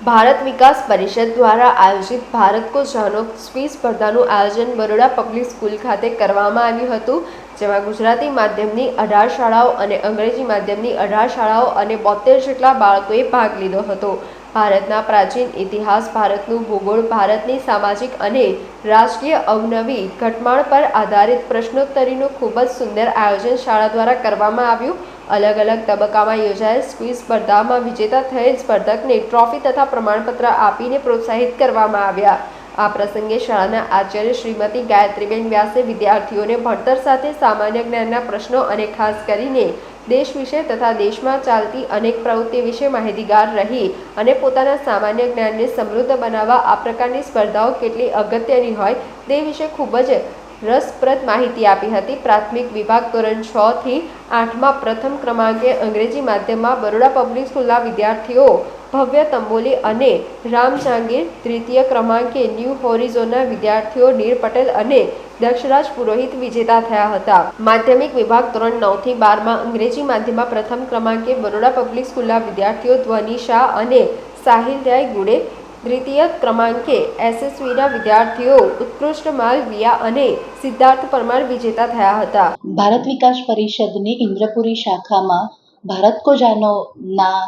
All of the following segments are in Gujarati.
ભારત વિકાસ પરિષદ દ્વારા આયોજિત ભારત કો જાનો સ્પીચ સ્પર્ધાનું આયોજન બરોડા પબ્લિક સ્કૂલ ખાતે કરવામાં આવ્યું હતું, જેમાં ગુજરાતી માધ્યમની 18 શાળાઓ અને અંગ્રેજી માધ્યમની 18 શાળાઓ અને 72 જેટલા બાળકોએ ભાગ લીધો હતો। ભારતના પ્રાચીન ઇતિહાસ, ભારતનું ભૂગોળ, ભારતની સામાજિક અને રાજકીય અવનવી ઘટનાળ પર આધારિત પ્રશ્નોત્તરીનું ખૂબ જ સુંદર આયોજન શાળા દ્વારા કરવામાં આવ્યું। अलग अलग तबक्कामां योजाયેલ સ્પીચ સ્પર્ધામાં વિજેતા થયેલ સ્પર્ધકને ટ્રોફી તથા પ્રમાણપત્ર આપીને પ્રોત્સાહિત કરવામાં આવ્યા। આ પ્રસંગે શાળાના આચાર્ય શ્રીમતી ગાયત્રીબેન વ્યાસે વિદ્યાર્થીઓને ભણતર સાથે સામાન્ય જ્ઞાનના પ્રશ્નો અને ખાસ કરીને દેશ વિશે તથા દેશમાં ચાલતી અનેક પ્રવૃત્તિ વિશે માહિતીગાર રહી અને પોતાના સામાન્ય જ્ઞાનને સમૃદ્ધ બનાવવા આ પ્રકારની સ્પર્ધાઓ કેટલી અગત્યની હોય તે વિશે ખૂબ જ રસપ્રદ માહિતી આપી હતી। પ્રાથમિક વિભાગ ધોરણ 6 થી 8માં પ્રથમ ક્રમાંકે અંગ્રેજી માધ્યમમાં બરોડા પબ્લિક સ્કૂલના વિદ્યાર્થીઓ ભવ્ય તંબોલી અને રામ જાંગીર, દ્વિતીય ક્રમાંકે ન્યૂ હોરિઝોનના વિદ્યાર્થીઓ નીર પટેલ અને દક્ષરાજ પુરોહિત વિજેતા થયા હતા। માધ્યમિક વિભાગ ધોરણ 9 થી 12માં અંગ્રેજી માધ્યમમાં પ્રથમ ક્રમાંકે બરોડા પબ્લિક સ્કૂલના વિદ્યાર્થીઓ ધ્વની શાહ અને સાહિલ રાય ગુડે, દ્વિતીય ક્રમાંકે એસએસવીના વિદ્યાર્થીઓ ઉત્કૃષ્ટ માલ વિયા અને સિદ્ધાર્થ પરમાર વિજેતા થયા હતા। ભારત વિકાસ પરિષદની ઇન્દ્રપુરી શાખામાં ભારત કો જાનોના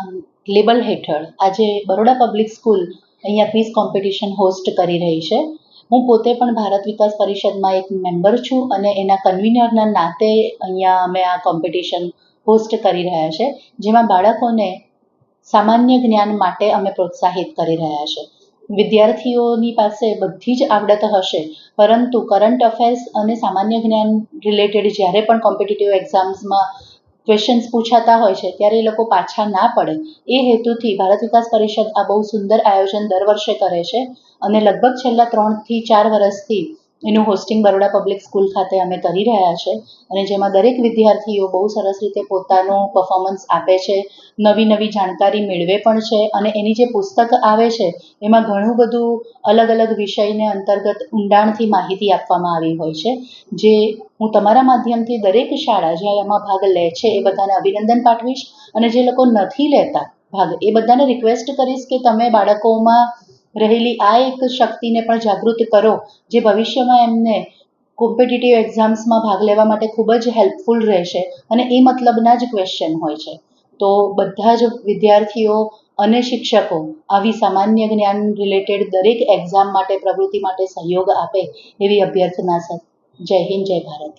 લેબલ હેઠળ આજે બરોડા પબ્લિક સ્કૂલ અહીંયા ક્વિઝ કોમ્પિટિશન હોસ્ટ કરી રહી છે। હું પોતે પણ ભારત વિકાસ પરિષદમાં એક મેમ્બર છું અને એના કન્વીનરના નાતે અહીંયા અમે આ કોમ્પિટિશન હોસ્ટ કરી રહ્યા છે, જેમાં બાળકોને સામાન્ય જ્ઞાન માટે અમે પ્રોત્સાહિત કરી રહ્યા છે। વિદ્યાર્થીઓની પાસે બધી જ આવડત હશે, પરંતુ કરંટ અફેર્સ અને સામાન્ય જ્ઞાન રિલેટેડ જ્યારે પણ કોમ્પિટિટિવ એક્ઝામ્સમાં ક્વેશ્ચન્સ પૂછાતા હોય છે ત્યારે એ લોકો પાછા ના પડે એ હેતુથી ભારત વિકાસ પરિષદ આ બહુ સુંદર આયોજન દર વર્ષે કરે છે અને લગભગ છેલ્લા 3 થી 4 વર્ષથી એનું હોસ્ટિંગ બરોડા પબ્લિક સ્કૂલ ખાતે અમે કરી રહ્યા છે અને જેમાં દરેક વિદ્યાર્થીઓ બહુ સરસ રીતે પોતાનું પરફોર્મન્સ આપે છે, નવી નવી જાણકારી મેળવે પણ છે અને એની જે પુસ્તક આવે છે એમાં ઘણું બધું અલગ અલગ વિષયને અંતર્ગત ઊંડાણથી માહિતી આપવામાં આવી હોય છે, જે હું તમારા માધ્યમથી દરેક શાળા જે એમાં ભાગ લે છે એ બધાને અભિનંદન પાઠવીશ અને જે લોકો નથી લેતા ભાગ એ બધાને રિક્વેસ્ટ કરીશ કે તમે બાળકોમાં રહેલી આ એક શક્તિને પણ જાગૃત કરો, જે ભવિષ્યમાં એમને કોમ્પિટિટિવ એક્ઝામ્સમાં ભાગ લેવા માટે ખૂબ જ હેલ્પફુલ રહેશે અને એ મતલબના જ ક્વેશ્ચન હોય છે। તો બધા જ વિદ્યાર્થીઓ અને શિક્ષકો આવી સામાન્ય જ્ઞાન રિલેટેડ દરેક એક્ઝામ માટે પ્રવૃત્તિ માટે સહયોગ આપે એવી અભ્યર્થના સાથે। જય હિન્દ, જય ભારત।